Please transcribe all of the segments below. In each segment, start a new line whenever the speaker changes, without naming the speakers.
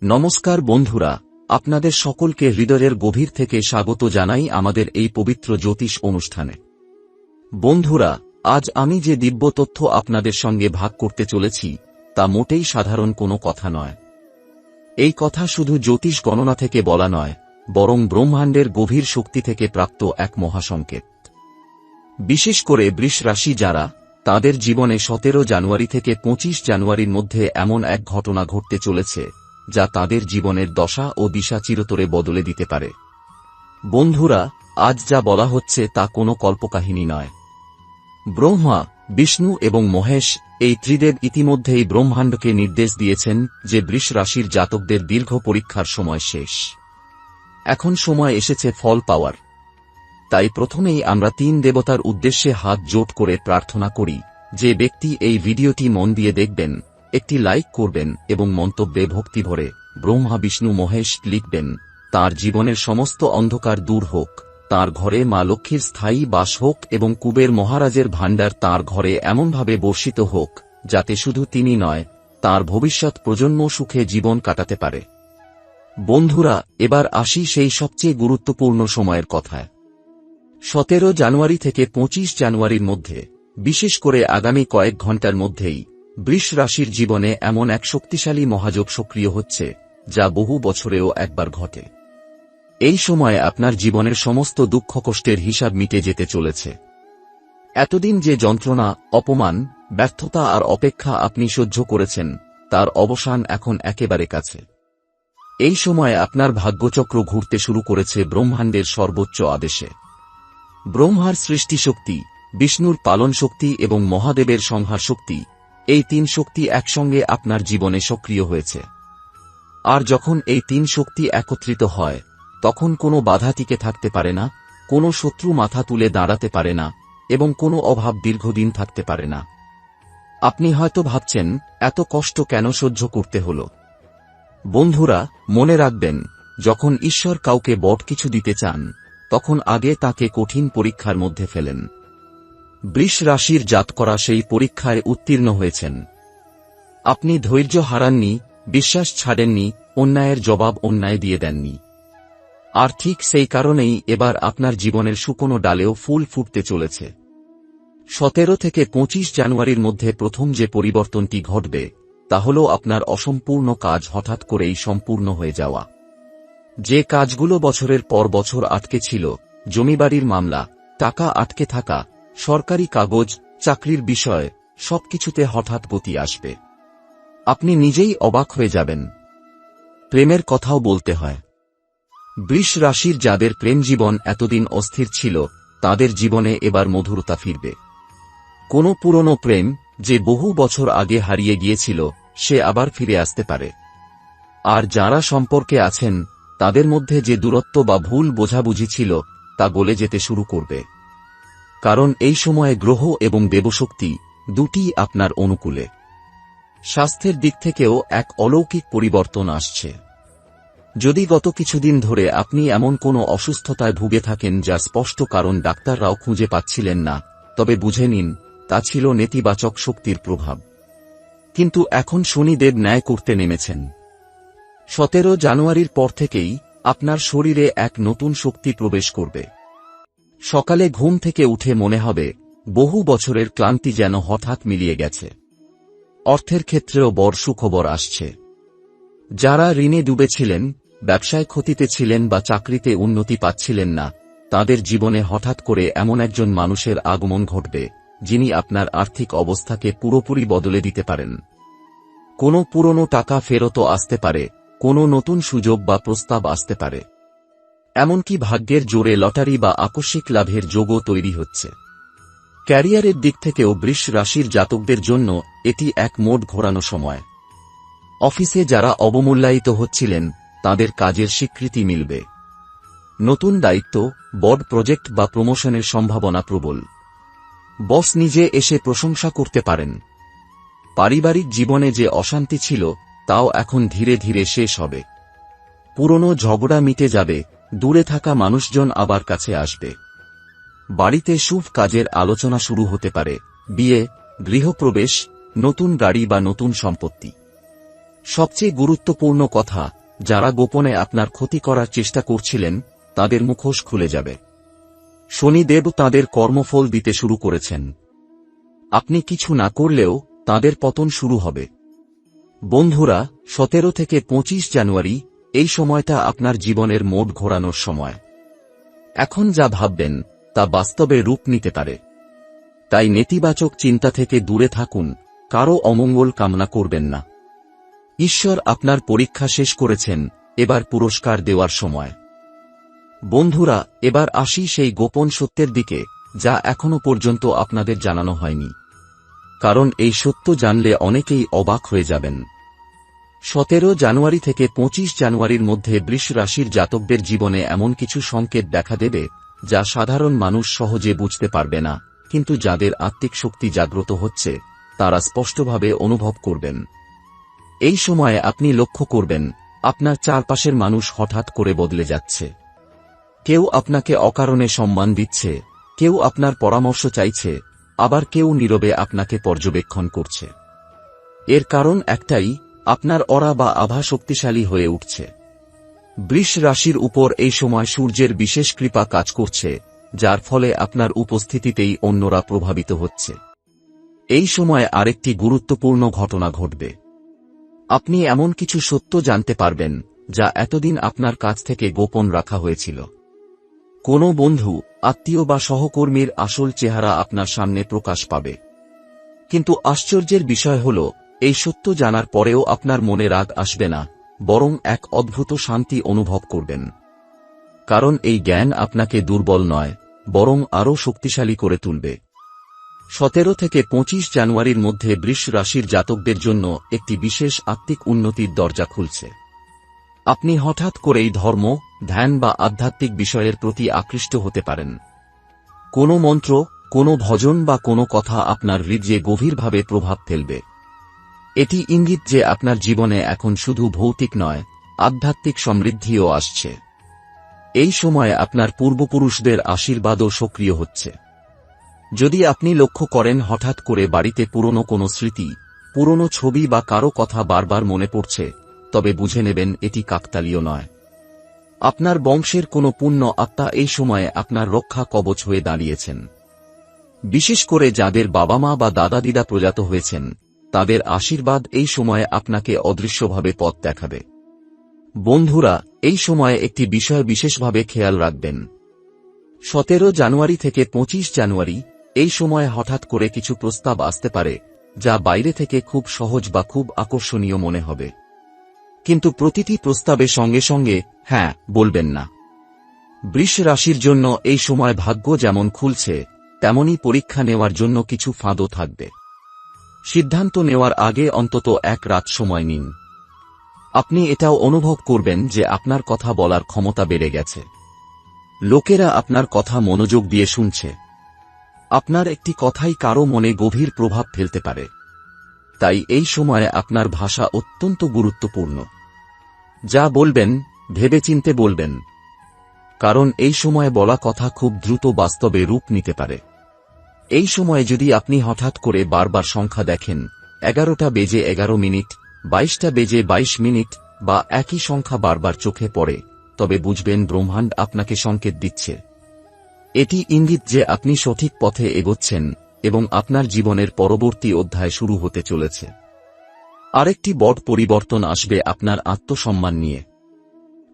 নমস্কার বন্ধুরা, আপনাদের সকলকে হৃদয়ের গভীর থেকে স্বাগত জানাই আমাদের এই পবিত্র জ্যোতিষ অনুষ্ঠানে। বন্ধুরা, আজ আমি যে দিব্য তথ্য আপনাদের সঙ্গে ভাগ করতে চলেছি তা মোটেই সাধারণ কোনো কথা নয়। এই কথা শুধু জ্যোতিষ গণনা থেকে বলা নয়, বরং ব্রহ্মাণ্ডের গভীর শক্তি থেকে প্রাপ্ত এক মহাসংকেত। বিশেষ করে বৃষ রাশি যারা, তাদের জীবনে 17 জানুয়ারি থেকে 25 জানুয়ারির মধ্যে এমন এক ঘটনা ঘটতে চলেছে যা তাদের জীবনের দশা ও দিশা চিরতরে বদলে দিতে পারে। বন্ধুরা, আজ যা বলা হচ্ছে তা কোনো কল্পকাহিনী নয়। ব্রহ্মা, বিষ্ণু এবং মহেশ এই ত্রিদেব ইতিমধ্যেই ব্রহ্মাণ্ডকে নির্দেশ দিয়েছেন যে বৃষ রাশির জাতকদের দীর্ঘ পরীক্ষার সময় শেষ। এখন সময় এসেছে ফল পাওয়ার। তাই প্রথমেই আমরা 3 দেবতার উদ্দেশ্যে হাত জোট করে প্রার্থনা করি, যে ব্যক্তি এই ভিডিওটি মন দিয়ে দেখবেন, একটি লাইক করবেন এবং মন্তব্যে ভক্তি ভরে ব্রহ্মা বিষ্ণু মহেশ লিখবেন। তার জীবনের সমস্ত অন্ধকার দূর হোক, তার ঘরে মা লক্ষ্মীর স্থায়ী বাস হোক এবং কুবের মহারাজের ভাণ্ডার তার ঘরে এমনভাবে বর্ষিত হোক যাতে শুধু তিনি নয়, তার ভবিষ্যৎ প্রজন্ম সুখে জীবন কাটাতে পারে। বন্ধুরা, এবার আসি সেই সবচেয়ে গুরুত্বপূর্ণ সময়ের কথায়। 17 জানুয়ারি থেকে 25 জানুয়ারির মধ্যে, বিশেষ করে আগামী কয়েক ঘণ্টার মধ্যেই বৃষ রাশির জীবনে এমন এক শক্তিশালী মহাযোগ সক্রিয় হচ্ছে যা বহু বছরেও একবার ঘটে। এই সময়ে আপনার জীবনের সমস্ত দুঃখ কষ্টের হিসাব মিটে যেতে চলেছে। এতদিন যে যন্ত্রণা, অপমান, ব্যর্থতা আর অপেক্ষা আপনি সহ্য করেছেন, তার অবসান এখন একেবারে কাছে। এই সময়ে আপনার ভাগ্যচক্র ঘুরতে শুরু করেছে ব্রহ্মাণ্ডের সর্বোচ্চ আদেশে। ব্রহ্মার সৃষ্টিশক্তি, বিষ্ণুর পালন শক্তি এবং মহাদেবের সংহার শক্তি, এই 3 শক্তি একসঙ্গে আপনার জীবনে সক্রিয় হয়েছে। আর যখন এই 3 শক্তি একত্রিত হয়, তখন কোনো বাধা টিকে থাকতে পারে না, কোনো শত্রু মাথা তুলে দাঁড়াতে পারে না এবং কোনো অভাব দীর্ঘদিন থাকতে পারে না। আপনি হয়তো ভাবছেন, এত কষ্ট কেন সহ্য করতে হলো? বন্ধুরা, মনে রাখবেন, যখন ঈশ্বর কাউকে বড় কিছু দিতে চান, তখন আগে তাকে কঠিন পরীক্ষার মধ্যে ফেলেন। বৃষ রাশির জাতকরা সেই পরীক্ষায় উত্তীর্ণ হয়েছেন। আপনি ধৈর্য হারাননি, বিশ্বাস ছাড়েননি, অন্যায়ের জবাব অন্যায় দিয়ে দেননি। আর ঠিক সেই কারণেই এবার আপনার জীবনের শুকনো ডালেও ফুল ফুটতে চলেছে। 17 থেকে 25 জানুয়ারির মধ্যে প্রথম যে পরিবর্তনটি ঘটবে তা হল আপনার অসম্পূর্ণ কাজ হঠাৎ করেই সম্পূর্ণ হয়ে যাওয়া। যে কাজগুলো বছরের পর বছর আটকে ছিল, জমিবাড়ির মামলা, টাকা আটকে থাকা, সরকারি কাগজ, চাকরির বিষয়, সবকিছুতে হঠাৎ গতি আসবে। আপনি নিজেই অবাক হয়ে যাবেন। প্রেমের কথাও বলতে হয়। বৃষ রাশির যাদের প্রেম জীবন এতদিন অস্থির ছিল, তাদের জীবনে এবার মধুরতা ফিরবে। কোনো পুরনো প্রেম যে বহু বছর আগে হারিয়ে গিয়েছিল, সে আবার ফিরে আসতে পারে। আর যারা সম্পর্কে আছেন, তাদের মধ্যে যে দূরত্ব বা ভুল বোঝাবুঝি ছিল, তা গলে যেতে শুরু করবে। কারণ এই সময়ে গ্রহ এবং দেবশক্তি দুটিই আপনার অনুকূলে। স্বাস্থ্যের দিক থেকেও এক অলৌকিক পরিবর্তন আসছে। যদি গত কিছুদিন ধরে আপনি এমন কোনো অসুস্থতায় ভুগে থাকেন যা স্পষ্ট কারণ ডাক্তাররাও খুঁজে পাচ্ছিলেন না, তবে বুঝে নিন, তা ছিল নেতিবাচক শক্তির প্রভাব। কিন্তু এখন শনিদেব ন্যায় করতে নেমেছেন। 17 জানুয়ারির পর থেকেই আপনার শরীরে এক নতুন শক্তি প্রবেশ করবে। সকালে ঘুম থেকে উঠে মনে হবে বহু বছরের ক্লান্তি যেন হঠাৎ মিলিয়ে গেছে। অর্থের ক্ষেত্রেও বড় সুখবর আসছে। যারা ঋণে ডুবেছিলেন, ব্যবসায় ক্ষতিতে ছিলেন বা চাকরিতে উন্নতি পাচ্ছিলেন না, তাদের জীবনে হঠাৎ করে এমন একজন মানুষের আগমন ঘটবে যিনি আপনার আর্থিক অবস্থাকে পুরোপুরি বদলে দিতে পারেন। কোনো পুরনো টাকা ফেরতও আসতে পারে, কোনো নতুন সুযোগ বা প্রস্তাব আসতে পারে। এমনকি ভাগ্যের জোরে লটারি বা আকস্মিক লাভের যোগও তৈরি হচ্ছে। ক্যারিয়ারের দিক থেকেও বৃষ রাশির জাতকদের জন্য এটি এক মোড় ঘোরানো সময়। অফিসে যারা অবমূল্যায়িত হচ্ছিলেন, তাদের কাজের স্বীকৃতি মিলবে। নতুন দায়িত্ব, বড় প্রজেক্ট বা প্রমোশনের সম্ভাবনা প্রবল। বস নিজে এসে প্রশংসা করতে পারেন। পারিবারিক জীবনে যে অশান্তি ছিল, তাও এখন ধীরে ধীরে শেষ হবে। পুরনো ঝগড়া মিটে যাবে, দূরে থাকা মানুষজন আবার কাছে আসবে। বাড়িতে শুভ কাজের আলোচনা শুরু হতে পারে, বিয়ে, গৃহপ্রবেশ, নতুন গাড়ি বা নতুন সম্পত্তি। সবচেয়ে গুরুত্বপূর্ণ কথা, যারা গোপনে আপনার ক্ষতি করার চেষ্টা করছিলেন তাদের মুখোশ খুলে যাবে। শনিদেব তাদের কর্মফল দিতে শুরু করেছেন। আপনি কিছু না করলেও তাদের পতন শুরু হবে। বন্ধুরা, 17 থেকে 25 জানুয়ারি এই সময়টা আপনার জীবনের মোড় ঘোরানোর সময়। এখন যা ভাববেন তা বাস্তবে রূপ নিতে পারে। তাই নেতিবাচক চিন্তা থেকে দূরে থাকুন, কারো অমঙ্গল কামনা করবেন না। ঈশ্বর আপনার পরীক্ষা শেষ করেছেন, এবার পুরস্কার দেওয়ার সময়। বন্ধুরা, এবার আসি সেই গোপন সত্যের দিকে যা এখনো পর্যন্ত আপনাদের জানানো হয়নি, কারণ এই সত্য জানলে অনেকেই অবাক হয়ে যাবেন। 17 জানুয়ারি থেকে 25 জানুয়ারির মধ্যে বৃষ রাশির জাতকদের জীবনে এমন কিছু সংকেত দেখা দেবে যা সাধারণ মানুষ সহজে বুঝতে পারবে না, কিন্তু যাদের আত্মিক শক্তি জাগ্রত হচ্ছে তারা স্পষ্টভাবে অনুভব করবেন। এই সময়ে আপনি লক্ষ্য করবেন আপনার চারপাশের মানুষ হঠাৎ করে বদলে যাচ্ছে। কেউ আপনাকে অকারণে সম্মান দিচ্ছে, কেউ আপনার পরামর্শ চাইছে, আবার কেউ নীরবে আপনাকে পর্যবেক্ষণ করছে। এর কারণ একটাই, আপনার অরা বা আভা শক্তিশালী হয়ে উঠছে। বৃষ রাশির উপর এই সময় সূর্যের বিশেষ কৃপা কাজ করছে, যার ফলে আপনার উপস্থিতিতেই অন্যরা প্রভাবিত হচ্ছে। এই সময় আরেকটি গুরুত্বপূর্ণ ঘটনা ঘটবে। আপনি এমন কিছু সত্য জানতে পারবেন যা এতদিন আপনার কাছ থেকে গোপন রাখা হয়েছিল। কোনো বন্ধু, আত্মীয় বা সহকর্মীর আসল চেহারা আপনার সামনে প্রকাশ পাবে। কিন্তু আশ্চর্যের বিষয় হল, এই সত্য জানার পরেও আপনার মনে রাগ আসবে না, বরং এক অদ্ভুত শান্তি অনুভব করবেন। কারণ এই জ্ঞান আপনাকে দুর্বল নয়, বরং আরও শক্তিশালী করে তুলবে। 17 থেকে 25 জানুয়ারির মধ্যে বৃষ রাশির জাতকদের জন্য একটি বিশেষ আত্মিক উন্নতির দরজা খুলছে। আপনি হঠাৎ করেই ধর্ম, ধ্যান বা আধ্যাত্মিক বিষয়ের প্রতি আকৃষ্ট হতে পারেন। কোনো মন্ত্র, কোনো ভজন বা কোনো কথা আপনার হৃদয়ে গভীরভাবে প্রভাব ফেলবে। এটি ইঙ্গিত যে আপনার জীবনে এখন শুধু ভৌতিক নয়, আধ্যাত্মিক সমৃদ্ধিও আসছে। এই সময়ে আপনার পূর্বপুরুষদের আশীর্বাদও সক্রিয় হচ্ছে। যদি আপনি লক্ষ্য করেন হঠাৎ করে বাড়িতে পুরনো কোনো স্মৃতি, পুরনো ছবি বা কারো কথা বারবার মনে পড়ছে, তবে বুঝে নেবেন এটি কাকতালীয় নয়। আপনার বংশের কোনো পুণ্য আত্মা এই সময়ে আপনার রক্ষা কবচ হয়ে দাঁড়িয়েছেন। বিশেষ করে যাদের বাবা মা বা দাদা দিদা প্রয়াত হয়েছেন, তাদের আশীর্বাদ এই সময়ে আপনাকে অদৃশ্যভাবে পথ দেখাবে। বন্ধুরা, এই সময়ে একটি বিষয় বিশেষভাবে খেয়াল রাখবেন। 17 জানুয়ারি থেকে 25 জানুয়ারি এই সময়ে হঠাৎ করে কিছু প্রস্তাব আসতে পারে যা বাইরে থেকে খুব সহজ বা খুব আকর্ষণীয় মনে হবে। কিন্তু প্রতিটি প্রস্তাবের সঙ্গে সঙ্গে হ্যাঁ বলবেন না। বৃষ রাশির জন্য এই সময় ভাগ্য যেমন খুলছে, তেমনি পরীক্ষা নেওয়ার জন্য কিছু ফাঁদও থাকবে। সিদ্ধান্ত নেওয়ার আগে অন্তত এক রাত সময় নিন। আপনি এটাও অনুভব করবেন যে আপনার কথা বলার ক্ষমতা বেড়ে গেছে। লোকেরা আপনার কথা মনোযোগ দিয়ে শুনছে। আপনার একটি কথাই কারো মনে গভীর প্রভাব ফেলতে পারে। তাই এই সময়ে আপনার ভাষা অত্যন্ত গুরুত্বপূর্ণ। যা বলবেন, ভেবেচিন্তে বলবেন। কারণ এই সময়ে বলা কথা খুব দ্রুত বাস্তবে রূপ নিতে পারে। এই সময়ে যদি আপনি হঠাৎ করে বারবার সংখ্যা দেখেন, 11টা বেজে 11 মিনিট, 22টা বেজে 22 মিনিট, বা একই সংখ্যা বারবার চোখে পড়ে, তবে বুঝবেন ব্রহ্মাণ্ড আপনাকে সংকেত দিচ্ছে। এটি ইঙ্গিত যে আপনি সঠিক পথে এগোচ্ছেন এবং আপনার জীবনের পরবর্তী অধ্যায় শুরু হতে চলেছে। আরেকটি বড় পরিবর্তন আসবে আপনার আত্মসম্মান নিয়ে।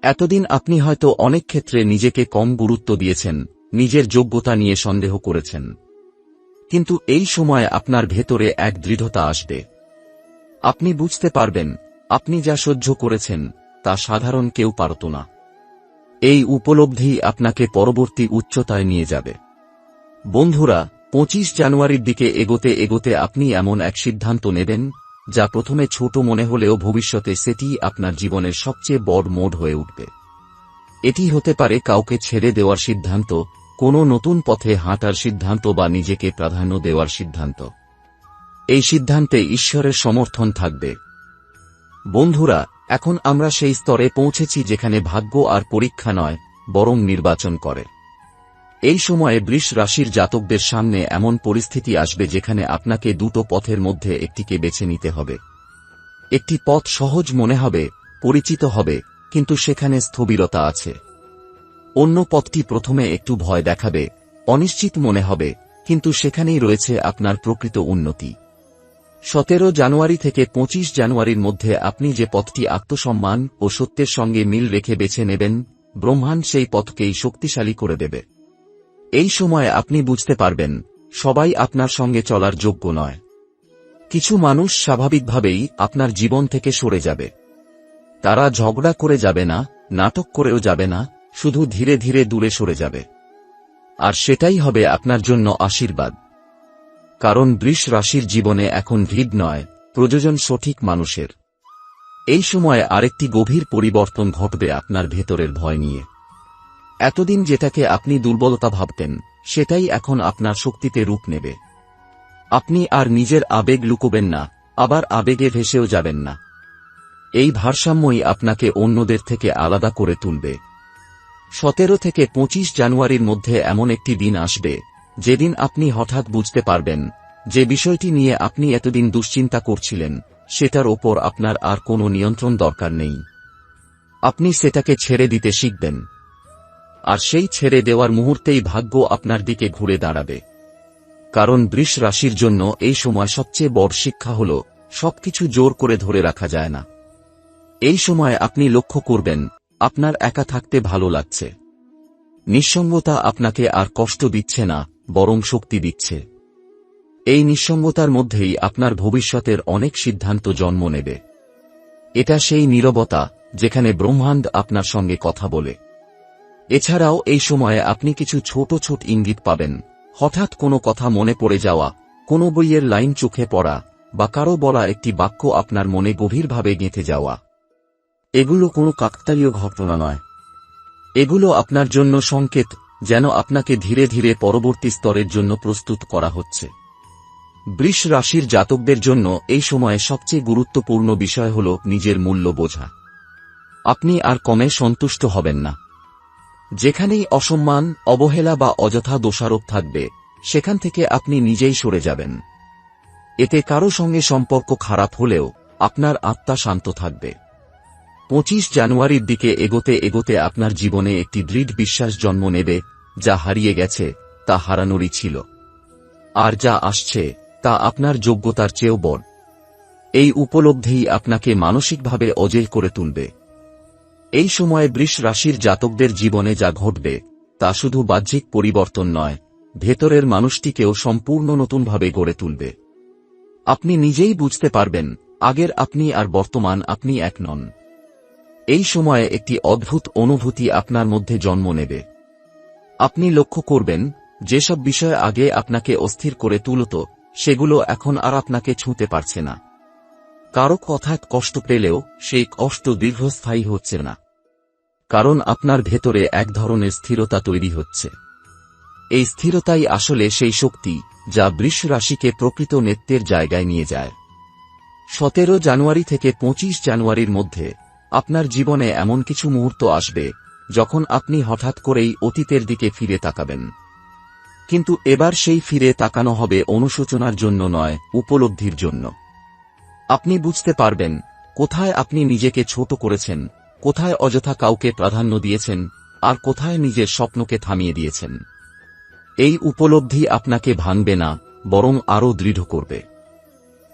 এতদিন আপনি হয়তো অনেক ক্ষেত্রে নিজেকে কম গুরুত্ব দিয়েছেন, নিজের যোগ্যতা নিয়ে সন্দেহ করেছেন। কিন্তু এই সময় আপনার ভেতরে এক দৃঢ়তা আসবে। আপনি বুঝতে পারবেন আপনি যা সহ্য করেছেন তা সাধারণ কেউ পারত না। এই উপলব্ধি আপনাকে পরবর্তী উচ্চতায় নিয়ে যাবে। বন্ধুরা, 25 জানুয়ারির দিকে এগোতে এগোতে আপনি এমন এক সিদ্ধান্ত নেবেন যা প্রথমে ছোট মনে হলেও ভবিষ্যতে সেটি আপনার জীবনের সবচেয়ে বড় মোড় হয়ে উঠবে। এটি হতে পারে কাউকে ছেড়ে দেওয়ার সিদ্ধান্ত, কোনো নতুন পথে হাঁটার সিদ্ধান্ত বা নিজেকে প্রাধান্য দেওয়ার সিদ্ধান্ত। এই সিদ্ধান্তে ঈশ্বরের সমর্থন থাকবে। বন্ধুরা, এখন আমরা সেই স্তরে পৌঁছেছি যেখানে ভাগ্য আর পরীক্ষা নয়, বরং নির্বাচন করে। এই সময়ে বৃষ রাশির জাতকদের সামনে এমন পরিস্থিতি আসবে যেখানে আপনাকে দুটো পথের মধ্যে একটিকে বেছে নিতে হবে। একটি পথ সহজ মনে হবে, পরিচিত হবে, কিন্তু সেখানে স্থবিরতা আছে। অন্য পথটি প্রথমে একটু ভয় দেখাবে, অনিশ্চিত মনে হবে, কিন্তু সেখানেই রয়েছে আপনার প্রকৃত উন্নতি। 17 জানুয়ারি থেকে 25 জানুয়ারির মধ্যে আপনি যে পথটি আত্মসম্মান ও সত্যের সঙ্গে মিল রেখে বেছে নেবেন, ব্রহ্মাণ্ড সেই পথকেই শক্তিশালী করে দেবে। এই সময়ে আপনি বুঝতে পারবেন, সবাই আপনার সঙ্গে চলার যোগ্য নয়। কিছু মানুষ স্বাভাবিকভাবেই আপনার জীবন থেকে সরে যাবে। তারা ঝগড়া করে যাবে না, নাটক করেও যাবে না, শুধু ধীরে ধীরে দূরে সরে যাবে। আর সেটাই হবে আপনার জন্য আশীর্বাদ। কারণ বৃষ রাশির জীবনে এখন ভিড় নয়, প্রয়োজন সঠিক মানুষের। এই সময়ে আরেকটি গভীর পরিবর্তন ঘটবে আপনার ভেতরের ভয় নিয়ে। এতদিন যেটাকে আপনি দুর্বলতা ভাবতেন, সেটাই এখন আপনার শক্তিতে রূপ নেবে। আপনি আর নিজের আবেগ লুকোবেন না, আবার আবেগে ভেসেও যাবেন না। এই ভারসাম্যই আপনাকে অন্যদের থেকে আলাদা করে তুলবে। 17 থেকে 25 জানুয়ারির মধ্যে এমন একটি দিন আসবে, যেদিন আপনি হঠাৎ বুঝতে পারবেন, যে বিষয়টি নিয়ে আপনি এতদিন দুশ্চিন্তা করছিলেন, সেটার ওপর আপনার আর কোনো নিয়ন্ত্রণ দরকার নেই। আপনি সেটাকে ছেড়ে দিতে শিখবেন। আর সেই ছেড়ে দেওয়ার মুহূর্তেই ভাগ্য আপনার দিকে ঘুরে দাঁড়াবে। কারণ বৃষ রাশির জন্য এই সময় সবচেয়ে বড় শিক্ষা হল, সবকিছু জোর করে ধরে রাখা যায় না। এই সময় আপনি লক্ষ্য করবেন, আপনার একা থাকতে ভালো লাগছে। নিঃসঙ্গতা আপনাকে আর কষ্ট দিচ্ছে না, বরং শক্তি দিচ্ছে। এই নিঃসঙ্গতার মধ্যেই আপনার ভবিষ্যতের অনেক সিদ্ধান্ত জন্ম নেবে। এটা সেই নীরবতা, যেখানে ব্রহ্মাণ্ড আপনার সঙ্গে কথা বলে। এছাড়াও এই সময়ে আপনি কিছু ছোট ছোট ইঙ্গিত পাবেন, হঠাৎ কোনো কথা মনে পড়ে যাওয়া, কোনো বইয়ের লাইন চোখে পড়া, বা কারো বলা একটি বাক্য আপনার মনে গভীরভাবে গেঁথে যাওয়া। এগুলো কোনো কাকতালীয় ঘটনা নয়। এগুলো আপনার জন্য সংকেত, যেন আপনাকে ধীরে ধীরে পরবর্তী স্তরের জন্য প্রস্তুত করা হচ্ছে। বৃষ রাশির জাতকদের জন্য এই সময়ে সবচেয়ে গুরুত্বপূর্ণ বিষয় হল নিজের মূল্য বোঝা। আপনি আর কমে সন্তুষ্ট হবেন না। যেখানেই অসম্মান, অবহেলা বা অযথা দোষারোপ থাকবে, সেখান থেকে আপনি নিজেই সরে যাবেন। এতে কারো সঙ্গে সম্পর্ক খারাপ হলেও আপনার আত্মা শান্ত থাকবে। 25 জানুয়ারির দিকে এগোতে এগোতে আপনার জীবনে একটি দৃঢ় বিশ্বাস জন্ম নেবে, যা হারিয়ে গেছে তা হারানোরই ছিল। আর যা আসছে তা আপনার যোগ্যতার চেয়েও বড়। এই উপলব্ধিই আপনাকে মানসিকভাবে অজেয় করে তুলবে। এই সময়ে বৃষ রাশির জাতকদের জীবনে যা ঘটবে, তা শুধু বাহ্যিক পরিবর্তন নয়, ভেতরের মানুষটিকেও সম্পূর্ণ নতুনভাবে গড়ে তুলবে। আপনি নিজেই বুঝতে পারবেন, আগের আপনি আর বর্তমান আপনি এক নন। এই সময়ে একটি অদ্ভুত অনুভূতি আপনার মধ্যে জন্ম নেবে। আপনি লক্ষ্য করবেন, যেসব বিষয় আগে আপনাকে অস্থির করে তুলত, সেগুলো এখন আর আপনাকে ছুঁতে পারছে না। কারো কথায় কষ্ট পেলেও সেই কষ্ট দীর্ঘস্থায়ী হচ্ছে না। কারণ আপনার ভেতরে এক ধরনের স্থিরতা তৈরি হচ্ছে। এই স্থিরতাই আসলে সেই শক্তি, যা বৃষ রাশিকে প্রকৃত নেতৃত্বের জায়গায় নিয়ে যায়। 17 জানুয়ারি থেকে 25 জানুয়ারির মধ্যে আপনার জীবনে এমন কিছু মুহূর্ত আসবে, যখন আপনি হঠাৎ করেই অতীতের দিকে ফিরে তাকাবেন। কিন্তু এবার সেই ফিরে তাকানো হবে অনুশোচনার জন্য নয়, উপলব্ধির জন্য। আপনি বুঝতে পারবেন, কোথায় আপনি নিজেকে ছোট করেছেন, কোথায় অযথা কাউকে প্রাধান্য দিয়েছেন, আর কোথায় নিজের স্বপ্নকে থামিয়ে দিয়েছেন। এই উপলব্ধি আপনাকে ভাঙবে না, বরং আরও দৃঢ় করবে।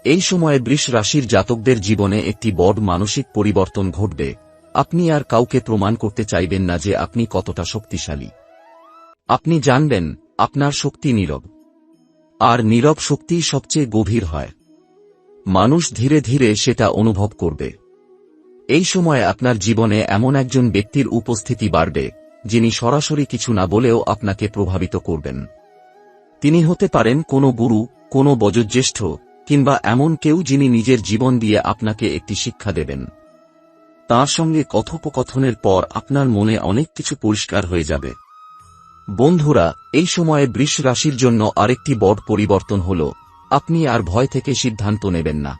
এই সময়ে বৃষ রাশির জাতকদের জীবনে একটি বড় মানসিক পরিবর্তন ঘটবে। আপনি আর কাউকে প্রমাণ করতে চাইবেন না যে আপনি কতটা শক্তিশালী। আপনি জানবেন, আপনার শক্তি নীরব। আর নীরব শক্তি সবচেয়ে গভীর হয়। মানুষ ধীরে ধীরে সেটা অনুভব করবে। এই সময় আপনার জীবনে এমন একজন ব্যক্তির উপস্থিতি বাড়বে, যিনি সরাসরি কিছু না বলেও আপনাকে প্রভাবিত করবেন। তিনি হতে পারেন কোনো গুরু, কোনো বয়োজ্যেষ্ঠ, কিংবা এমন কেউ যিনি নিজের জীবন দিয়ে আপনাকে একটি শিক্ষা দেবেন। তাঁর সঙ্গে কথোপকথনের পর আপনার মনে অনেক কিছু পরিষ্কার হয়ে যাবে। বন্ধুরা, এই সময়ে বৃষ রাশির জন্য আরেকটি বড় পরিবর্তন হল, আপনি আর ভয় থেকে সিদ্ধান্ত নেবেন না।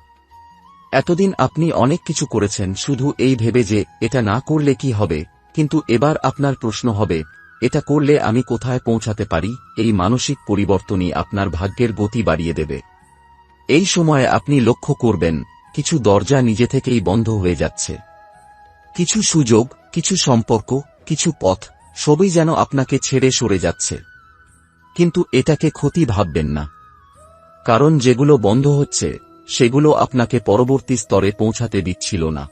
এতদিন আপনি অনেক কিছু করেছেন শুধু এই ভেবে যে এটা না করলে কি হবে, কিন্তু এবার আপনার প্রশ্ন হবে, এটা করলে আমি কোথায় পৌঁছাতে পারি। এই মানসিক পরিবর্তনই আপনার ভাগ্যের গতি বাড়িয়ে দেবে। এই সময়ে আপনি লক্ষ্য করবেন, কিছু দরজা নিজে থেকেই বন্ধ হয়ে যাচ্ছে। কিছু সুযোগ, কিছু সম্পর্ক, কিছু পথ, সবই যেন আপনাকে ছেড়ে সরে যাচ্ছে। কিন্তু এটাকে ক্ষতি ভাববেন না, কারণ যেগুলো বন্ধ হচ্ছে সেগুলো আপনাকে পরবর্তী স্তরে পৌঁছাতে দিচ্ছিল না।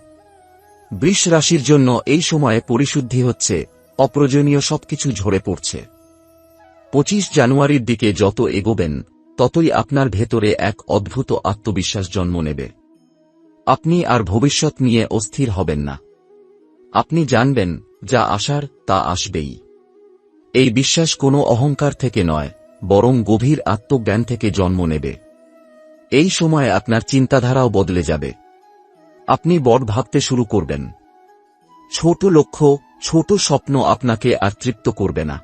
বৃষ রাশির জন্য এই সময়ে পরিশুদ্ধি হচ্ছে, অপ্রয়োজনীয় সবকিছু ঝরে পড়ছে। 25 জানুয়ারির দিকে যত এগোবেন ততই আপনার ভেতরে এক অদ্ভুত আত্মবিশ্বাস জন্ম নেবে। আপনি আর ভবিষ্যৎ নিয়ে অস্থির হবেন না। আপনি জানবেন যা আসার তা আসবেই। এই বিশ্বাস কোনো অহংকার থেকে নয়, বরং গভীর আত্মজ্ঞান থেকে জন্ম নেবে। এই সময়ে আপনার চিন্তাধারাও বদলে যাবে। আপনি বড় ভাবতে শুরু করবেন। ছোট লক্ষ্য, ছোট স্বপ্ন আপনাকে আর তৃপ্ত করবে না।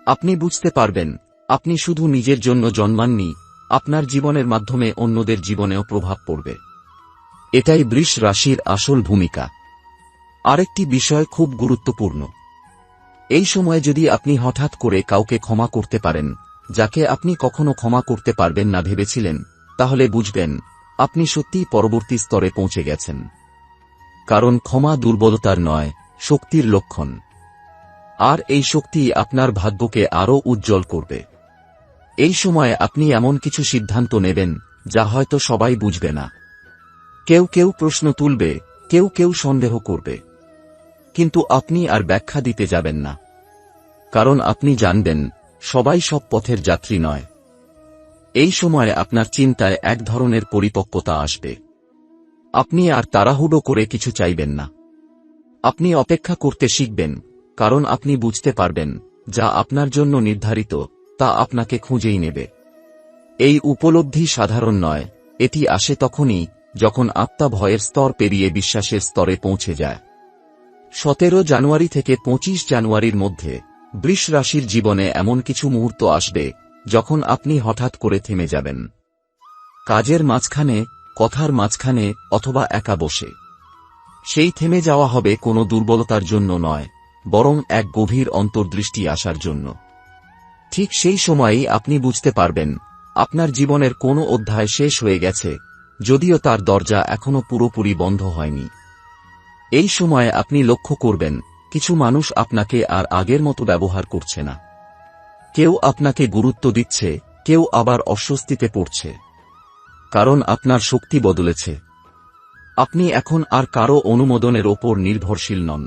আপনি বুঝতে পারবেন আপনি শুধু নিজের জন্য জন্মাননি, আপনার জীবনের মাধ্যমে অন্যদের জীবনেও প্রভাব পড়বে। এটাই বৃষ রাশির আসল ভূমিকা। আরেকটি বিষয় খুব গুরুত্বপূর্ণ। এই সময়ে যদি আপনি হঠাৎ করে কাউকে ক্ষমা করতে পারেন, যাকে আপনি কখনো ক্ষমা করতে পারবেন না ভেবেছিলেন, তাহলে বুঝবেন আপনি সত্যিই পরবর্তী স্তরে পৌঁছে গেছেন। কারণ ক্ষমা দুর্বলতার নয়, শক্তির লক্ষণ। আর এই শক্তি আপনার ভাগ্যকে আরও উজ্জ্বল করবে। এই সময়ে আপনি এমন কিছু সিদ্ধান্ত নেবেন যা হয়তো সবাই বুঝবে না। কেউ কেউ প্রশ্ন তুলবে, কেউ কেউ সন্দেহ করবে, কিন্তু আপনি আর ব্যাখ্যা দিতে যাবেন না। কারণ আপনি জানবেন সবাই সব পথের যাত্রী নয়। এই সময়ে আপনার চিন্তায় এক ধরনের পরিপক্কতা আসবে। আপনি আর তাড়াহুড়ো করে কিছু চাইবেন না। আপনি অপেক্ষা করতে শিখবেন, কারণ আপনি বুঝতে পারবেন যা আপনার জন্য নির্ধারিত তা আপনাকে খুঁজেই নেবে। এই উপলব্ধি সাধারণ নয়, এটি আসে তখনই যখন আত্মা ভয়ের স্তর পেরিয়ে বিশ্বাসের স্তরে পৌঁছে যায়। 17 জানুয়ারি থেকে 25 জানুয়ারির মধ্যে বৃষ রাশির জীবনে এমন কিছু মুহূর্ত আসবে যখন আপনি হঠাৎ করে থেমে যাবেন। কাজের মাঝখানে, কথার মাঝখানে, অথবা একা বসে। সেই থেমে যাওয়া হবে কোনো দুর্বলতার জন্য নয়, বরং এক গভীর অন্তর্দৃষ্টি আসার জন্য। ঠিক সেই সময়েই আপনি বুঝতে পারবেন আপনার জীবনের কোনো অধ্যায় শেষ হয়ে গেছে, যদিও তার দরজা এখনো পুরোপুরি বন্ধ হয়নি। এই সময়ে আপনি লক্ষ্য করবেন কিছু মানুষ আপনাকে আর আগের মতো ব্যবহার করছে না। কেউ আপনাকে গুরুত্ব দিচ্ছে, কেউ আবার অস্বস্তিতে পড়ছে। কারণ আপনার শক্তি বদলেছে। আপনি এখন আর কারো অনুমোদনের ওপর নির্ভরশীল নন।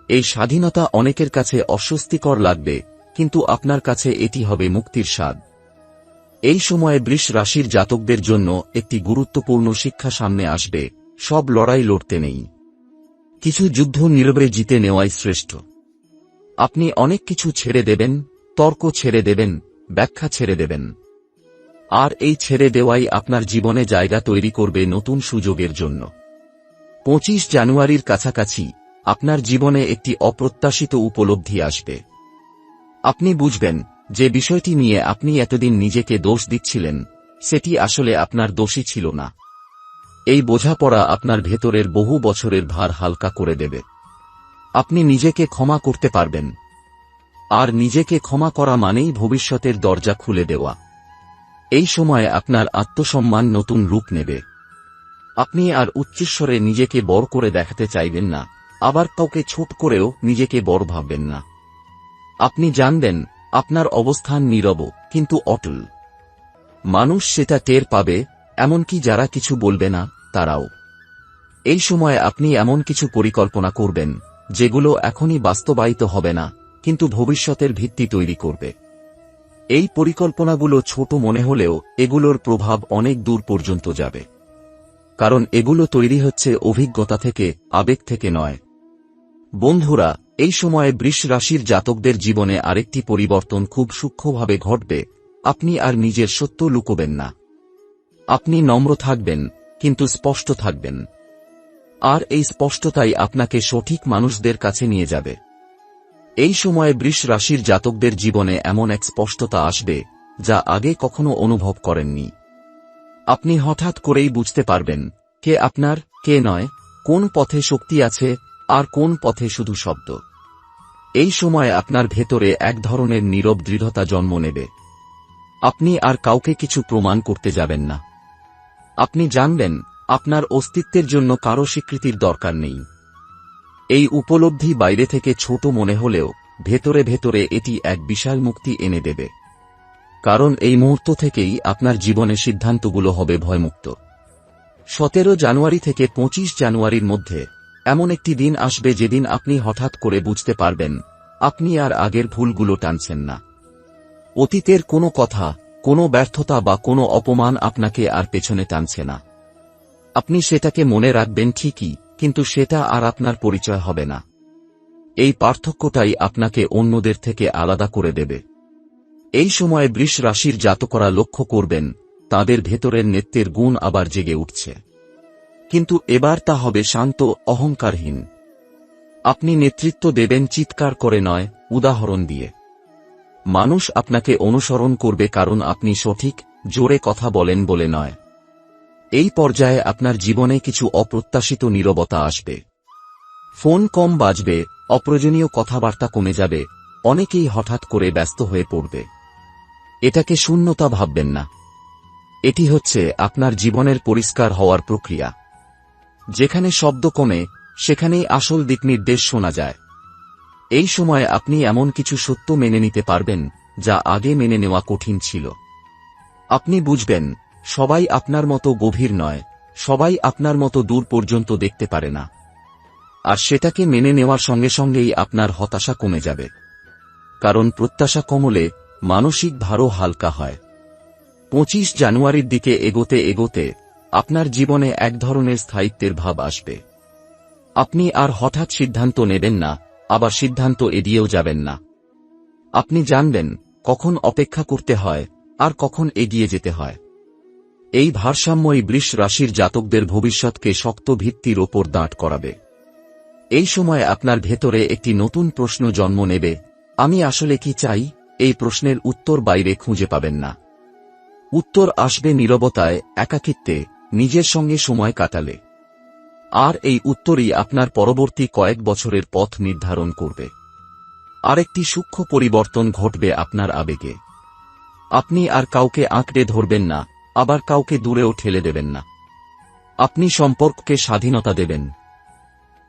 এই স্বাধীনতা অনেকের কাছে অস্বস্তিকর লাগবে, কিন্তু আপনার কাছে এটি হবে মুক্তির স্বাদ। এই সময়ে বৃষ রাশির জাতকদের জন্য একটি গুরুত্বপূর্ণ শিক্ষা সামনে আসবে। সব লড়াই লড়তে নেই। কিছু যুদ্ধ নীরবে জিতে নেওয়াই শ্রেষ্ঠ। আপনি অনেক কিছু ছেড়ে দেবেন, তর্ক ছেড়ে দেবেন, ব্যাখ্যা ছেড়ে দেবেন। আর এই ছেড়ে দেওয়াই আপনার জীবনে জায়গা তৈরি করবে নতুন সুযোগের জন্য। 25 জানুয়ারির কাছাকাছি আপনার জীবনে একটি অপ্রত্যাশিত উপলব্ধি আসবে। আপনি বুঝবেন যে বিষয়টি নিয়ে আপনি এতদিন নিজেকে দোষ দিচ্ছিলেন, সেটি আসলে আপনার দোষই ছিল না। এই বোঝাপড়া আপনার ভেতরের বহু বছরের ভার হালকা করে দেবে। আপনি নিজেকে ক্ষমা করতে পারবেন। আর নিজেকে ক্ষমা করা মানেই ভবিষ্যতের দরজা খুলে দেওয়া। এই সময়ে আপনার আত্মসম্মান নতুন রূপ নেবে। আপনি আর উচ্চস্বরে নিজেকে বড় করে দেখাতে চাইবেন না, আবার কাউকে ছোট করেও নিজেকে বড় ভাববেন না। আপনি জানবেন আপনার অবস্থান নীরব কিন্তু অটল। মানুষ সেটা টের পাবে, এমনকি যারা কিছু বলবে না তারাও। এই সময়ে আপনি এমন কিছু পরিকল্পনা করবেন যেগুলো এখনই বাস্তবায়িত হবে না, কিন্তু ভবিষ্যতের ভিত্তি তৈরি করবে। এই পরিকল্পনাগুলো ছোট মনে হলেও এগুলোর প্রভাব অনেক দূর পর্যন্ত যাবে। কারণ এগুলো তৈরি হচ্ছে অভিজ্ঞতা থেকে, আবেগ থেকে নয়। বন্ধুরা, এই সময়ে বৃষ রাশির জাতকদের জীবনে আরেকটি পরিবর্তন খুব সূক্ষ্মভাবে ঘটবে। আপনি আর নিজের সত্য লুকোবেন না। আপনি নম্র থাকবেন, কিন্তু স্পষ্ট থাকবেন। আর এই স্পষ্টতাই আপনাকে সঠিক মানুষদের কাছে নিয়ে যাবে। এই সময়ে বৃষ রাশির জাতকদের জীবনে এমন এক স্পষ্টতা আসবে যা আগে কখনো অনুভব করেননি। আপনি হঠাৎ করেই বুঝতে পারবেন কে আপনার, কে নয়, কোন পথে শক্তি আছে আর কোন পথে শুধু শব্দ। এই সময়ে আপনার ভেতরে এক ধরনের নীরব দৃঢ়তা জন্ম নেবে। আপনি আর কাউকে কিছু প্রমাণ করতে যাবেন না। আপনি জানবেন আপনার অস্তিত্বের জন্য কারো স্বীকৃতির দরকার নেই। এই উপলব্ধি বাইরে থেকে ছোট মনে হলেও ভেতরে ভেতরে এটি এক বিশাল মুক্তি এনে দেবে। কারণ এই মুহূর্ত থেকেই আপনার জীবনে সিদ্ধান্তগুলো হবে ভয়মুক্ত। 17 জানুয়ারি থেকে 25 জানুয়ারির মধ্যে এমন একটি দিন আসবে যেদিন আপনি হঠাৎ করে বুঝতে পারবেন আপনি আর আগের ভুলগুলো টানছেন না। অতীতের কোনো কথা, কোনো ব্যর্থতা বা কোনো অপমান আপনাকে আর পেছনে টানছে না। আপনি সেটাকে মনে রাখবেন ঠিকই, কিন্তু সেটা আর আপনার পরিচয় হবে না। এই পার্থক্যটাই আপনাকে অন্যদের থেকে আলাদা করে দেবে। এই সময়ে বৃষ রাশির জাতকরা লক্ষ্য করবেন তাদের ভেতরের নেতৃত্বের গুণ আবার জেগে উঠছে। কিন্তু এবার তা হবে শান্ত, অহংকারহীন। আপনি নেতৃত্ব দেবেন চিৎকার করে নয়, উদাহরণ দিয়ে। মানুষ আপনাকে অনুসরণ করবে কারণ আপনি সঠিক, জোরে কথা বলেন বলে নয়। এই পর্যায়ে আপনার জীবনে কিছু অপ্রত্যাশিত নীরবতা আসবে। ফোন কম বাজবে, অপ্রয়োজনীয় কথাবার্তা কমে যাবে, অনেকেই হঠাৎ করে ব্যস্ত হয়ে পড়বে। এটাকে শূন্যতা ভাববেন না। এটি হচ্ছে আপনার জীবনের পরিষ্কার হওয়ার প্রক্রিয়া। যেখানে শব্দ কমে, সেখানেই আসল দিকনির্দেশ শোনা যায়। এই সময়ে আপনি এমন কিছু সত্য মেনে নিতে পারবেন যা আগে মেনে নেওয়া কঠিন ছিল। আপনি বুঝবেন সবাই আপনার মতো গভীর নয়, সবাই আপনার মতো দূর পর্যন্ত দেখতে পারে না। আর সেটাকে মেনে নেওয়ার সঙ্গে সঙ্গেই আপনার হতাশা কমে যাবে। কারণ প্রত্যাশা কমলে মানসিক ভারও হালকা হয়। 25 জানুয়ারির দিকে এগোতে এগোতে আপনার জীবনে এক ধরনের স্থায়িত্বের ভাব আসবে। আপনি আর হঠাৎ সিদ্ধান্ত নেবেন না, আবার সিদ্ধান্ত এড়িয়েও যাবেন না। আপনি জানবেন কখন অপেক্ষা করতে হয় আর কখন এগিয়ে যেতে হয়। এই ভারসাম্যই বৃষ রাশির জাতকদের ভবিষ্যৎকে শক্ত ভিত্তির ওপর দাঁড় করাবে। এই সময় আপনার ভেতরে একটি নতুন প্রশ্ন জন্ম নেবে, আমি আসলে কি চাই? এই প্রশ্নের উত্তর বাইরে খুঁজে পাবেন না। উত্তর আসবে নীরবতায়, একাকিত্বে, নিজের সঙ্গে সময় কাটালে। আর এই উত্তরই আপনার পরবর্তী কয়েক বছরের পথ নির্ধারণ করবে। আরেকটি সূক্ষ্ম পরিবর্তন ঘটবে আপনার আবেগে। আপনি আর কাউকে আঁকড়ে ধরবেন না, আবার কাউকে দূরেও ঠেলে দেবেন না। আপনি সম্পর্ককে স্বাধীনতা দেবেন।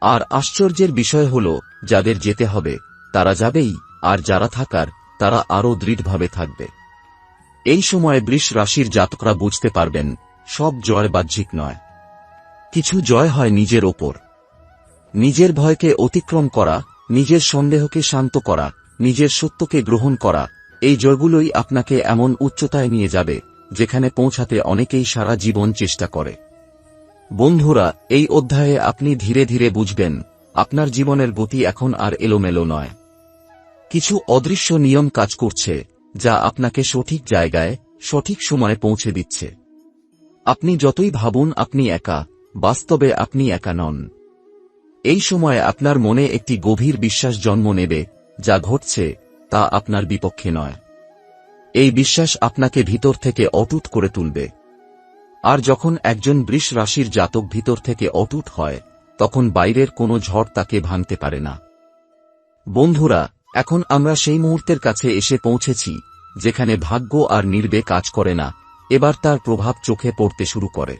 আর আশ্চর্যের বিষয় হল, যাদের যেতে হবে তারা যাবেই, আর যারা থাকার তারা আরও দৃঢ়ভাবে থাকবে। এই সময়ে বৃষ রাশির জাতকরা বুঝতে পারবেন সব জয় বাহ্যিক নয়। কিছু জয় হয় নিজের ওপর। নিজের ভয়কে অতিক্রম করা, নিজের সন্দেহকে শান্ত করা, নিজের সত্যকে গ্রহণ করা, এই জয়গুলোই আপনাকে এমন উচ্চতায় নিয়ে যাবে যেখানে পৌঁছাতে অনেকেই সারা জীবন চেষ্টা করে। বন্ধুরা, এই অধ্যায়ে আপনি ধীরে ধীরে বুঝবেন আপনার জীবনের গতি এখন আর এলোমেলো নয়। কিছু অদৃশ্য নিয়ম কাজ করছে যা আপনাকে সঠিক জায়গায় সঠিক সময়ে পৌঁছে দিচ্ছে। আপনি যতই ভাবুন আপনি একা, বাস্তবে আপনি একা নন। এই সময়ে আপনার মনে একটি গভীর বিশ্বাস জন্ম নেবে, যা ঘটছে তা আপনার বিপক্ষে নয়। এই বিশ্বাস আপনাকে ভিতর থেকে অটুট করে তুলবে। আর যখন একজন বৃষ রাশির জাতক ভিতর থেকে অটুট হয়, তখন বাইরের কোনো ঝড় তাকে ভাঙতে পারে না। বন্ধুরা, এখন আমরা সেই মুহূর্তের কাছে এসে পৌঁছেছি যেখানে ভাগ্য আর নির্বে কাজ করে না, এবার তার প্রভাব চোখে পড়তে শুরু করে।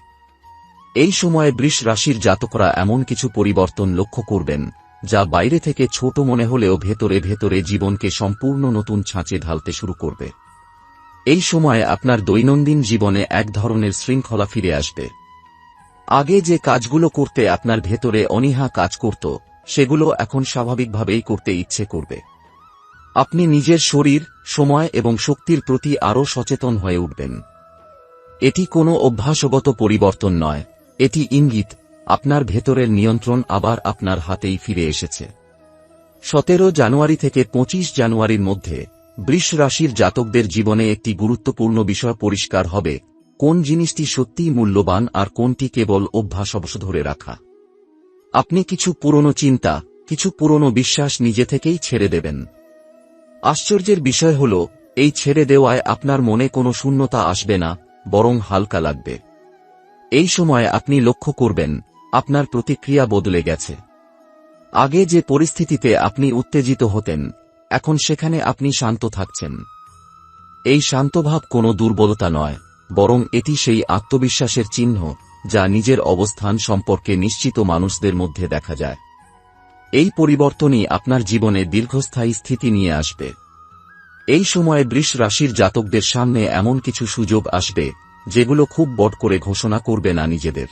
এই সময়ে বৃষ রাশির জাতকরা এমন কিছু পরিবর্তন লক্ষ্য করবেন যা বাইরে থেকে ছোট মনে হলেও ভেতরে ভেতরে জীবনকে সম্পূর্ণ নতুন ছাঁচে ঢালতে শুরু করবে। এই সময়ে আপনার দৈনন্দিন জীবনে এক ধরনের শৃঙ্খলা ফিরে আসবে। আগে যে কাজগুলো করতে আপনার ভেতরে অনীহা কাজ করত, সেগুলো এখন স্বাভাবিকভাবেই করতে ইচ্ছে করবে। আপনি নিজের শরীর, সময় এবং শক্তির প্রতি আরও সচেতন হয়ে উঠবেন। এটি কোনো অভ্যাসগত পরিবর্তন নয়, এটি ইঙ্গিত আপনার ভেতরের নিয়ন্ত্রণ আবার আপনার হাতেই ফিরে এসেছে। 17 জানুয়ারি থেকে 25 জানুয়ারির মধ্যে বৃষ রাশির জাতকদের জীবনে একটি গুরুত্বপূর্ণ বিষয় পরিষ্কার হবে, কোন জিনিসটি সত্যিই মূল্যবান আর কোনটি কেবল অভ্যাসবশ ধরে রাখা। আপনি কিছু পুরনো চিন্তা, কিছু পুরনো বিশ্বাস নিজে থেকেই ছেড়ে দেবেন। আশ্চর্যের বিষয় হল, এই ছেড়ে দেওয়ায় আপনার মনে কোনো শূন্যতা আসবে না, বরং হালকা লাগবে। এই সময় আপনি লক্ষ্য করবেন আপনার প্রতিক্রিয়া বদলে গেছে। আগে যে পরিস্থিতিতে আপনি উত্তেজিত হতেন, এখন সেখানে আপনি শান্ত থাকছেন। এই শান্তভাব কোনো দুর্বলতা নয়, বরং এটি সেই আত্মবিশ্বাসের চিহ্ন যা নিজের অবস্থান সম্পর্কে নিশ্চিত মানুষদের মধ্যে দেখা যায়। এই পরিবর্তনই আপনার জীবনে দীর্ঘস্থায়ী স্থিতি নিয়ে আসবে। এই সময়ে বৃষ রাশির জাতকদের সামনে এমন কিছু সুযোগ আসবে যেগুলো খুব বড় করে ঘোষণা করবে না নিজেদের।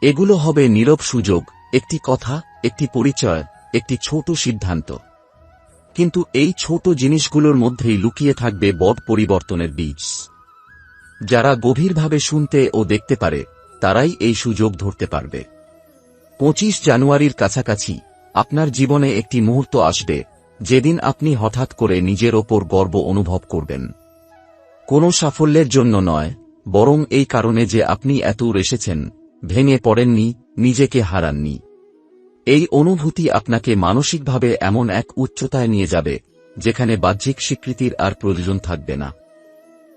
এগুলো হবে নীরব সুযোগ, একটি কথা, একটি পরিচয়, একটি ছোট সিদ্ধান্ত। কিন্তু এই ছোট জিনিসগুলোর মধ্যেই লুকিয়ে থাকবে বড় পরিবর্তনের বীজ। যারা গভীরভাবে শুনতে ও দেখতে পারে তারাই এই সুযোগ ধরতে পারবে। 25 জানুয়ারির কাছাকাছি আপনার জীবনে একটি মুহূর্ত আসবে যেদিন আপনি হঠাৎ করে নিজের ওপর গর্ব অনুভব করবেন। কোনো সাফল্যের জন্য নয়, বরং এই কারণে যে আপনি এত এসেছেন, ভেঙে পড়েননি, নিজেকে হারাননি। এই অনুভূতি আপনাকে মানসিকভাবে এমন এক উচ্চতায় নিয়ে যাবে যেখানে বাহ্যিক স্বীকৃতির আর প্রয়োজন থাকবে না।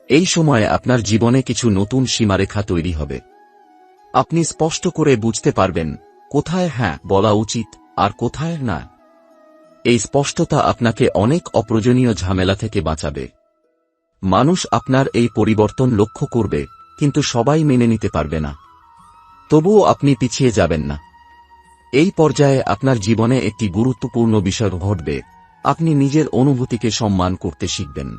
এই সময়ে আপনার জীবনে কিছু নতুন সীমারেখা তৈরি হবে। আপনি স্পষ্ট করে বুঝতে পারবেন কোথায় হ্যাঁ বলা উচিত আর কোথায় না। এই স্পষ্টতা আপনাকে অনেক অপ্রয়োজনীয় ঝামেলা থেকে বাঁচাবে। মানুষ আপনার এই পরিবর্তন লক্ষ্য করবে, কিন্তু সবাই মেনে নিতে পারবে না। তবুও আপনি পিছিয়ে যাবেন না। এই পর্যায়ে আপনার জীবনে একটি গুরুত্বপূর্ণ বিষয় ঘটবে, আপনি নিজের অনুভূতিকে সম্মান করতে শিখবেন।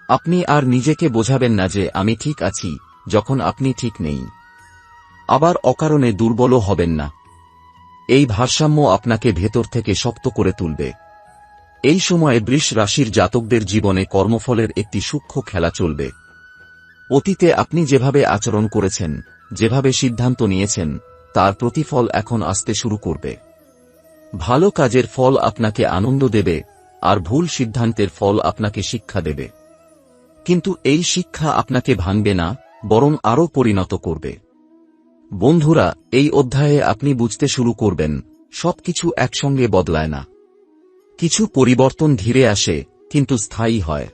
আপনি আর নিজেকে বোঝাবেন না যে আমি ঠিক আছি যখন আপনি ঠিক নেই। আবার অকারণে দুর্বলও হবেন না। এই ভারসাম্য আপনাকে ভেতর থেকে শক্ত করে তুলবে। এই সময়ে বৃষ রাশির জাতকদের জীবনে কর্মফলের একটি সূক্ষ্ম খেলা চলবে। অতীতে আপনি যেভাবে আচরণ করেছেন, যেভাবে সিদ্ধান্ত নিয়েছেন, তার প্রতিফল এখন আসতে শুরু করবে। ভালো কাজের ফল আপনাকে আনন্দ দেবে, আর ভুল সিদ্ধান্তের ফল আপনাকে শিক্ষা দেবে। কিন্তু এই শিক্ষা আপনাকে ভাঙবে না, বরং আরও পরিণত করবে। বন্ধুরা, এই অধ্যায়ে আপনি বুঝতে শুরু করবেন, সবকিছু একসঙ্গে বদলায় না। কিছু পরিবর্তন ধীরে আসে, কিন্তু স্থায়ী হয়।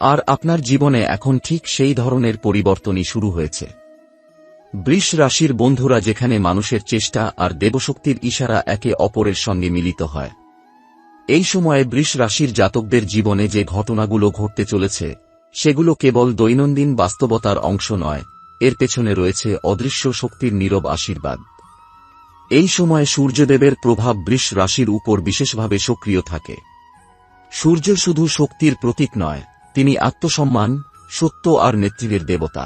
আর আপনার জীবনে এখন ঠিক সেই ধরনের পরিবর্তনই শুরু হয়েছে। বৃষ রাশির বন্ধুরা, যেখানে মানুষের চেষ্টা আর দেবশক্তির ইশারা একে অপরের সঙ্গে মিলিত হয়। এই সময়ে বৃষ রাশির জাতকদের জীবনে যে ঘটনাগুলো ঘটতে চলেছে, সেগুলো কেবল দৈনন্দিন বাস্তবতার অংশ নয়, এর পেছনে রয়েছে অদৃশ্য শক্তির নীরব আশীর্বাদ। এই সময়ে সূর্যদেবের প্রভাব বৃষ রাশির উপর বিশেষভাবে সক্রিয় থাকে। সূর্য শুধু শক্তির প্রতীক নয়, তিনি আত্মসম্মান, সত্য আর নেতৃত্বের দেবতা।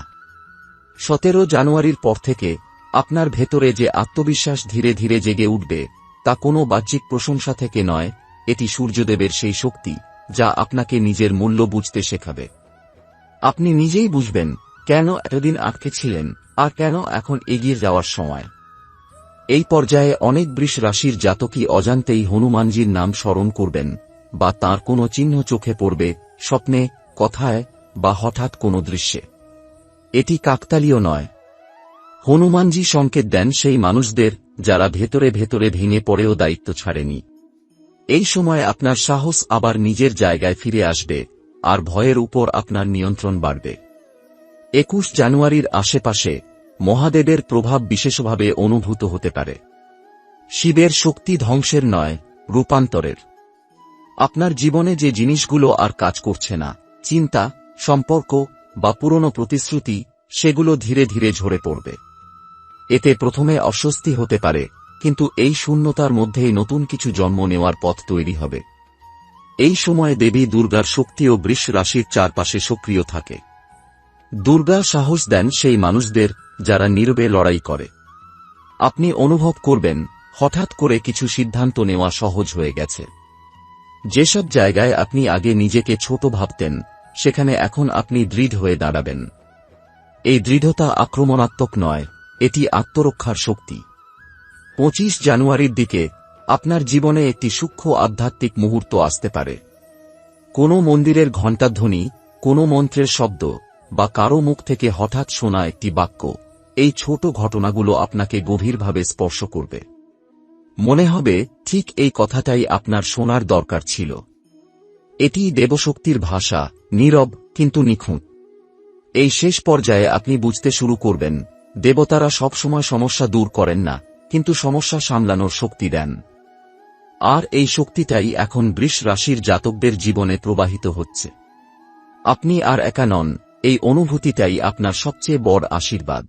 17 জানুয়ারির পর থেকে আপনার ভেতরে যে আত্মবিশ্বাস ধীরে ধীরে জেগে উঠবে, তা কোনো বাহ্যিক প্রশংসা থেকে নয়, এটি সূর্যদেবের সেই শক্তি যা আপনাকে নিজের মূল্য বুঝতে শেখাবে। আপনি নিজেই বুঝবেন কেন এতদিন আটকে ছিলেন, আর কেন এখন এগিয়ে যাওয়ার সময়। এই পর্যায়ে অনেক বৃষ রাশির জাতকই অজান্তেই হনুমানজির নাম স্মরণ করবেন, বা তাঁর কোনো চিহ্ন চোখে পড়বে, স্বপ্নে, কথায় বা হঠাৎ কোনো দৃশ্যে। এটি কাকতালীয় নয়। হনুমানজি সংকেত দেন সেই মানুষদের যারা ভেতরে ভেতরে ভেঙে পড়েও দায়িত্ব ছাড়েনি। এই সময় আপনার সাহস আবার নিজের জায়গায় ফিরে আসবে, আর ভয়ের উপর আপনার নিয়ন্ত্রণ বাড়বে। 21 জানুয়ারির আশেপাশে মহাদেবের প্রভাব বিশেষভাবে অনুভূত হতে পারে। শিবের শক্তি ধ্বংসের নয়, রূপান্তরের। আপনার জীবনে যে জিনিসগুলো আর কাজ করছে না, চিন্তা, সম্পর্ক বা পুরনো প্রতিশ্রুতি, সেগুলো ধীরে ধীরে ঝরে পড়বে। এতে প্রথমে অস্বস্তি হতে পারে, কিন্তু এই শূন্যতার মধ্যেই নতুন কিছু জন্ম নেওয়ার পথ তৈরি হবে। এই সময়ে দেবী দুর্গার শক্তিও বৃষ রাশির চারপাশে সক্রিয় থাকে। দুর্গা সাহস দেন সেই মানুষদের যারা নীরবে লড়াই করে। আপনি অনুভব করবেন হঠাৎ করে কিছু সিদ্ধান্ত নেওয়া সহজ হয়ে গেছে। যেসব জায়গায় আপনি আগে নিজেকে ছোট ভাবতেন, সেখানে এখন আপনি দৃঢ় হয়ে দাঁড়াবেন। এই দৃঢ়তা আক্রমণাত্মক নয়, এটি আত্মরক্ষার শক্তি। 25 জানুয়ারির দিকে আপনার জীবনে একটি সূক্ষ্ম আধ্যাত্মিক মুহূর্ত আসতে পারে। কোনো মন্দিরের ঘণ্টাধ্বনি, কোনো মন্ত্রের শব্দ, বা কারো মুখ থেকে হঠাৎ শোনা একটি বাক্য, এই ছোট ঘটনাগুলো আপনাকে গভীরভাবে স্পর্শ করবে। মনে হবে ঠিক এই কথাটাই আপনার শোনার দরকার ছিল। এটি দেবশক্তির ভাষা, নীরব কিন্তু নিখুঁত। এই শেষ পর্যায়ে আপনি বুঝতে শুরু করবেন, দেবতারা সবসময় সমস্যা দূর করেন না, কিন্তু সমস্যা সামলানোর শক্তি দেন। আর এই শক্তিটাই এখন বৃষ রাশির জাতকদের জীবনে প্রবাহিত হচ্ছে। আপনি আর একা নন, এই অনুভূতিটাই আপনার সবচেয়ে বড় আশীর্বাদ।